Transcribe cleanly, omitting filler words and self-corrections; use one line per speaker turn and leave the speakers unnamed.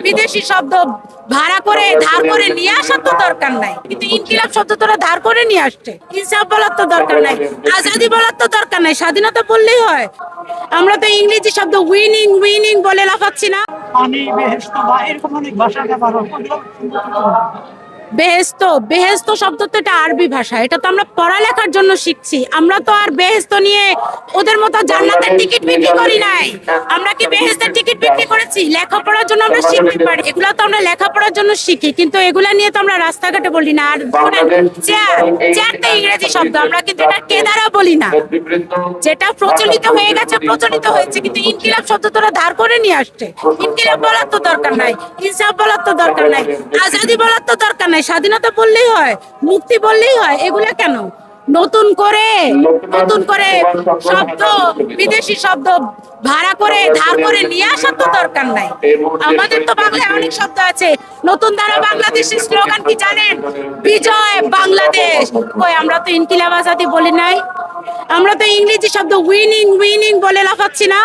বিদেশি শব্দ ভাড়া করে ধার করে নিয়ে আসার তো দরকার নাই, কিন্তু ইনকিলাব শব্দ তোরা ধার করে নিয়ে আসছে। ইনসাফ বলার তো দরকার নাই, আজাদি বলার তো দরকার নাই, স্বাধীনতা বললেই হয়। আমরা তো ইংরেজি শব্দ উইনিং উইনিং বলে লাফাচ্ছি না।
পানি, বেহেশত বা এরকম অনেক ভাষা ব্যবহার হয়, ওগুলো সুন্দর করে বলো।
বেহেস্ত, বেহেস্ত শব্দ তো এটা আরবি ভাষা, এটা তো আমরা পড়ালেখার জন্য শিখছি। আমরা তো আর বেহেস্ত নিয়ে ওদের মতো জান্নাতের টিকিট বিক্রি করি নাই। আমরা কি বেহেস্তের টিকিট বিক্রি করেছি? লেখাপড়ার জন্য আমরা শিখতে পারি, এগুলা তো আমরা লেখাপড়ার জন্য শিখি, কিন্তু এগুলা নিয়ে তো আমরা রাস্তাঘাটে বলি না। আর চেয়ার, চেয়ার তো ইংরেজি শব্দ, আমরা কিন্তু এটা কেদারা বলি না। যেটা প্রচলিত হয়ে গেছে প্রচলিত হয়েছে, কিন্তু ইনকিলাব শব্দ তোরা ধার করে নিয়ে আসছে। ইনকিলাব বলার তো দরকার নাই, ইনসাফ বলার তো দরকার নাই, আজাদি বলার তো দরকার নাই, স্বাধীনতা বললেই হয়, মুক্তি বললেই হয়। এগুলা কেন নতুন করে শব্দ, বিদেশি শব্দ ভাড়া করে ধার করে নিয়ে আসার তো দরকার নাই। আমাদের তো বাংলায় অনেক শব্দ আছে। নতুন ধারা বাংলাদেশের স্লোগান কি জানেন? বিজয় বাংলাদেশ। কই, আমরা তো ইনকিলাব আজাদি বলি নাই। আমরা তো ইংরেজি শব্দ উইনিং উইনিং বলে লাফাচ্ছি না।